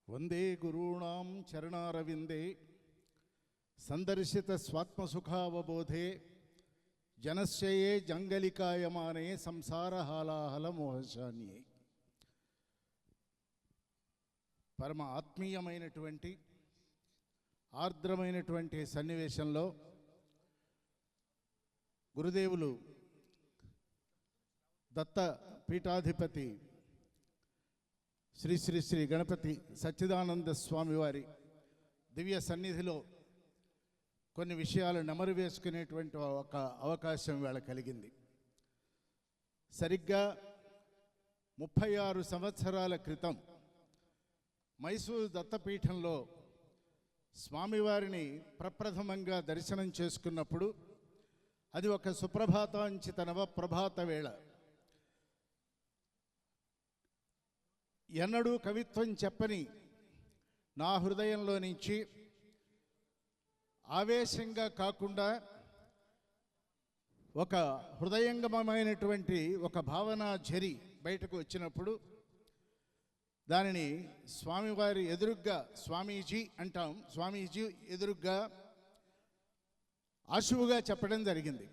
వందే గురూణాం చరణారవిందే సందర్శిత స్వాత్మసుఖావబోధే జనశ్చయే జంగలికాయమానే సంసారహాలాహల మోహశాన్యే. పరమ ఆత్మీయమైనటువంటి ఆర్ద్రమైనటువంటి సన్నివేశంలో గురుదేవులు దత్త పీఠాధిపతి శ్రీ శ్రీ శ్రీ గణపతి సచ్చిదానంద స్వామి వారి దివ్య సన్నిధిలో కొన్ని విషయాలు నెమరు వేసుకునేటువంటి ఒక అవకాశం వేళ కలిగింది. సరిగ్గా 36 సంవత్సరాల క్రితం మైసూరు దత్తపీఠంలో స్వామివారిని ప్రప్రథమంగా దర్శనం చేసుకున్నప్పుడు అది ఒక సుప్రభాతాంచిత నవప్రభాత వేళ. ఎన్నడూ కవిత్వం చెప్పని నా హృదయంలో నుంచి ఆవేశంగా కాకుండా ఒక హృదయంగమమైనటువంటి ఒక భావన ఝరి బయటకు వచ్చినప్పుడు దానిని స్వామివారి ఎదురుగ్గా స్వామీజీ అంటాం, స్వామీజీ ఎదురుగ్గా ఆశువుగా చెప్పడం జరిగింది.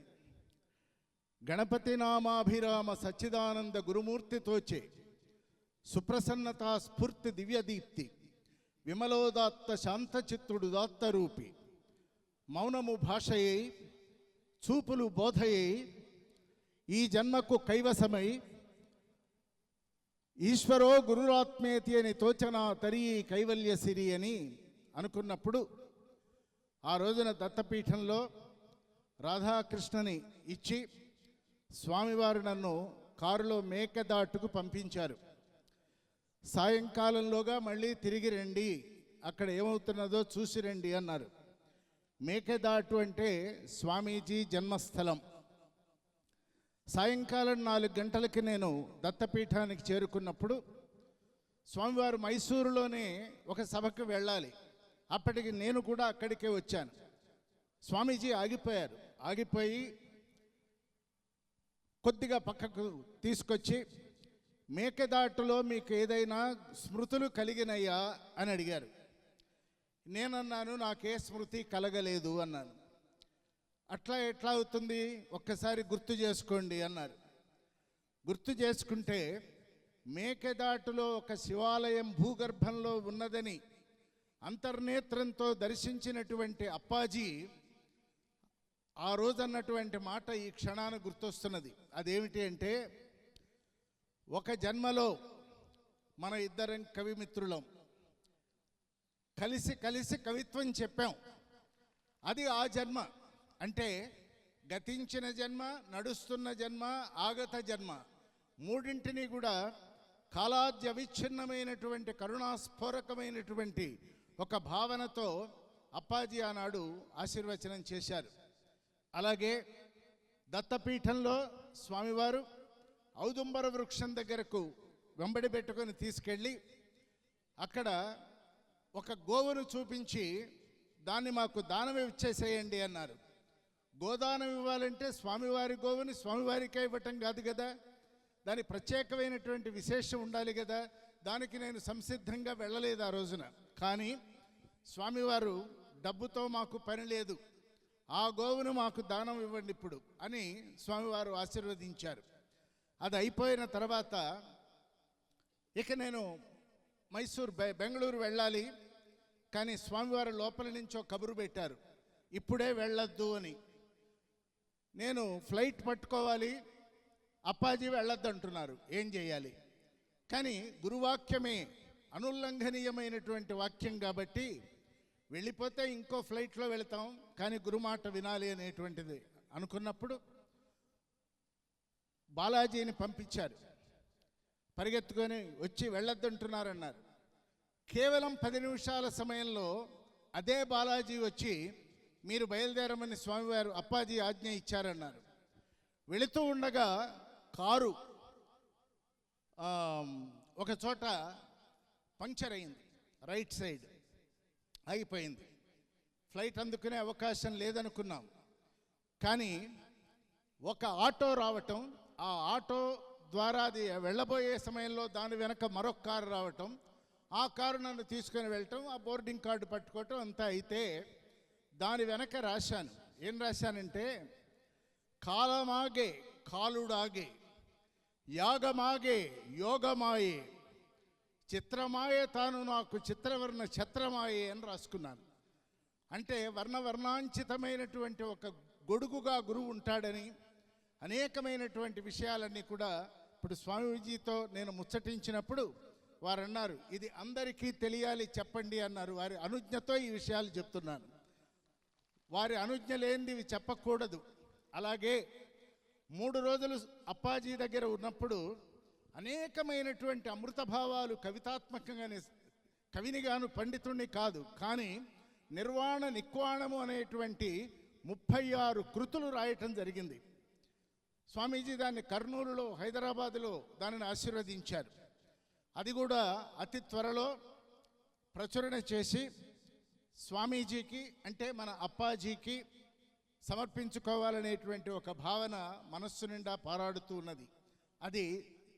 గణపతి నామాభిరామ సచ్చిదానంద గురుమూర్తితోచే సుప్రసన్నతా స్ఫూర్తి దివ్యదీప్తి విమలోదాత్త శాంతచిత్తుడు దాత్తరూపి మౌనము భాషయై చూపులు బోధయై ఈ జన్మకు కైవసమై ఈశ్వరో గురురాత్మేతి అని తోచన తరీ కైవల్యసిరి అని అనుకున్నప్పుడు ఆ రోజున దత్తపీఠంలో రాధాకృష్ణని ఇచ్చి స్వామివారు నన్ను కారులో మేకదాటుకు పంపించారు. సాయంకాలంలోగా మళ్ళీ తిరిగి రండి, అక్కడ ఏమవుతున్నదో చూసి రండి అన్నారు. మేకదాటు అంటే స్వామీజీ జన్మస్థలం. సాయంకాలం 4 గంటలకి నేను దత్తపీఠానికి చేరుకున్నప్పుడు స్వామివారు మైసూరులోనే ఒక సభకు వెళ్ళాలి. అప్పటికి నేను కూడా అక్కడికే వచ్చాను. స్వామీజీ ఆగిపోయారు. ఆగిపోయి కొద్దిగా పక్కకు తీసుకొచ్చి మేకదాటులో మీకు ఏదైనా స్మృతులు కలిగినయ్యా అని అడిగారు. నేనన్నాను, నాకే స్మృతి కలగలేదు అన్నాను. అట్లా ఎట్లా అవుతుంది, ఒక్కసారి గుర్తు చేసుకోండి అన్నారు. గుర్తు చేసుకుంటే మేకదాటులో ఒక శివాలయం భూగర్భంలో ఉన్నదని అంతర్నేత్రంతో దర్శించినటువంటి అప్పాజీ ఆ రోజు అన్నటువంటి మాట ఈ క్షణాన గుర్తొస్తున్నది. అదేమిటి అంటే, ఒక జన్మలో మన ఇద్దరం కవిమిత్రులం కలిసి కవిత్వం చెప్పాం. అది ఆ జన్మ. అంటే గతించిన జన్మ, నడుస్తున్న జన్మ, ఆగత జన్మ మూడింటిని కూడా కాలాద్య అవిచ్ఛిన్నమైనటువంటి కరుణాస్ఫోరకమైనటువంటి ఒక భావనతో అప్పాజీ ఆనాడు ఆశీర్వచనం చేశారు. అలాగే దత్తపీఠంలో స్వామివారు ఔదుంబర వృక్షం దగ్గరకు వెంబడి పెట్టుకొని తీసుకెళ్ళి అక్కడ ఒక గోవును చూపించి దాన్ని మాకు దానం ఇచ్చేసేయండి అన్నారు. గోదానం ఇవ్వాలంటే స్వామివారి గోవుని స్వామివారికే ఇవ్వటం కాదు కదా, దాని ప్రత్యేకమైనటువంటి విశేషం ఉండాలి కదా. దానికి నేను సంసిద్ధంగా వెళ్ళలేదు ఆ రోజున. కానీ స్వామివారు డబ్బుతో మాకు పని లేదు, ఆ గోవును మాకు దానం ఇవ్వండి ఇప్పుడు అని స్వామివారు ఆశీర్వదించారు. అది అయిపోయిన తర్వాత ఇక నేను బెంగళూరు వెళ్ళాలి. కానీ స్వామివారు లోపల నుంచి ఒక కబురు పెట్టారు, ఇప్పుడే వెళ్ళొద్దు అని. నేను ఫ్లైట్ పట్టుకోవాలి, అప్పాజీ వెళ్ళొద్దు అంటున్నారు, ఏం చేయాలి? కానీ గురువాక్యమే అనుల్లంఘనీయమైనటువంటి వాక్యం కాబట్టి వెళ్ళిపోతే ఇంకో ఫ్లైట్లో వెళతాం, కానీ గురుమాట వినాలి అనేటువంటిది అనుకున్నప్పుడు బాలాజీని పంపించారు. పరిగెత్తుకొని వచ్చి వెళ్ళొద్దంటున్నారన్నారు. కేవలం 10 నిమిషాల సమయంలో అదే బాలాజీ వచ్చి మీరు బయలుదేరమని స్వామివారు అప్పాజీ ఆజ్ఞ ఇచ్చారన్నారు. వెళుతూ ఉండగా కారు ఒక చోట పంక్చర్ అయింది, రైట్ సైడ్ ఆగిపోయింది. ఫ్లైట్ అందుకునే అవకాశం లేదనుకున్నాం. కానీ ఒక ఆటో రావటం, ఆ ఆటో ద్వారా అది వెళ్ళబోయే సమయంలో దాని వెనక మరొక కారు రావటం, ఆ కారు నన్ను తీసుకొని వెళ్ళటం, ఆ బోర్డింగ్ కార్డు పట్టుకోవటం అంతా అయితే దాని వెనక రాశాను. ఏం రాశానంటే, కాలమాగే కాలుడాగే, యాగమాగే యోగమాయే, చిత్రమాయే తాను నాకు చిత్రవర్ణ ఛత్రమాయే అని రాసుకున్నాను. అంటే వర్ణాంచితమైనటువంటి ఒక గొడుగుగా గురువు ఉంటాడని, అనేకమైనటువంటి విషయాలన్నీ కూడా ఇప్పుడు స్వామీజీతో నేను ముచ్చటించినప్పుడు వారు అన్నారు, ఇది అందరికీ తెలియాలి చెప్పండి అన్నారు. వారి అనుజ్ఞతో ఈ విషయాలు చెప్తున్నాను. వారి అనుజ్ఞ లేనిది ఇవి చెప్పకూడదు. అలాగే 3 రోజులు అప్పాజీ దగ్గర ఉన్నప్పుడు అనేకమైనటువంటి అమృత భావాలు కవితాత్మకంగానే, కవినిగాను పండితుణ్ణి కాదు, కానీ నిర్వాణ నిక్వాణము అనేటువంటి 36 కృతులు రాయటం జరిగింది. స్వామీజీ దాన్ని కర్నూలులో, హైదరాబాదులో దానిని ఆశీర్వదించారు. అది కూడా అతి త్వరలో ప్రచురణ చేసి స్వామీజీకి, అంటే మన అప్పాజీకి సమర్పించుకోవాలనేటువంటి ఒక భావన మనస్సు నిండా పారాడుతూ ఉన్నది. అది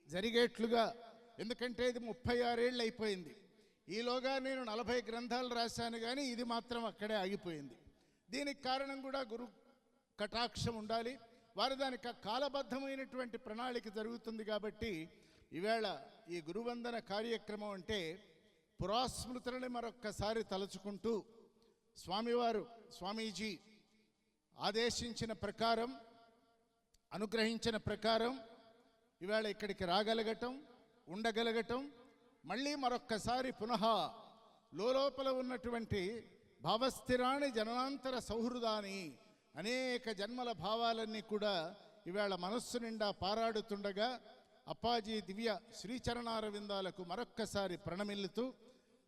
జరిగేట్లుగా, ఎందుకంటే ఇది 36 ఏళ్ళు అయిపోయింది. ఈలోగా నేను 40 గ్రంథాలు రాశాను, కానీ ఇది మాత్రం అక్కడే ఆగిపోయింది. దీనికి కారణం కూడా గురు కటాక్షం ఉండాలి. వారు దానికి కాలబద్ధమైనటువంటి ప్రణాళిక జరుగుతుంది. కాబట్టి ఈవేళ ఈ గురువందన కార్యక్రమం అంటే పురాస్మృతులని మరొక్కసారి తలుచుకుంటూ, స్వామివారు, స్వామీజీ ఆదేశించిన ప్రకారం, అనుగ్రహించిన ప్రకారం ఈవేళ ఇక్కడికి రాగలగటం, ఉండగలగటం, మళ్ళీ మరొక్కసారి పునః లోపల ఉన్నటువంటి భావస్థిరాణి జననాంతర సౌహృదాని, అనేక జన్మల భావాలన్నీ కూడా ఈవేళ మనస్సు నిండా పారాడుతుండగా అప్పాజీ దివ్య శ్రీచరణారవిందాలకు మరొక్కసారి ప్రణమిల్లుతూ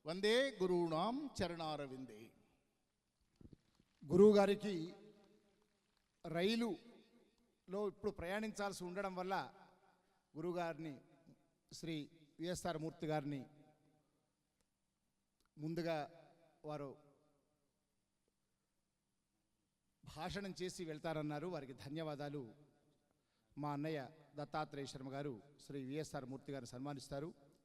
వందే గురువునాం చరణారవిందే. గురువు గారికి రైలులో ఇప్పుడు ప్రయాణించాల్సి ఉండడం వల్ల గురువుగారిని, శ్రీ విఎస్ఆర్ మూర్తి గారిని ముందుగా వారు భాషణం చేసి వెళ్తారన్నారు. వారికి ధన్యవాదాలు. మా అన్నయ్య దత్తాత్రేయ శర్మ గారు శ్రీ విఎస్ఆర్ మూర్తి గారిని సన్మానిస్తారు.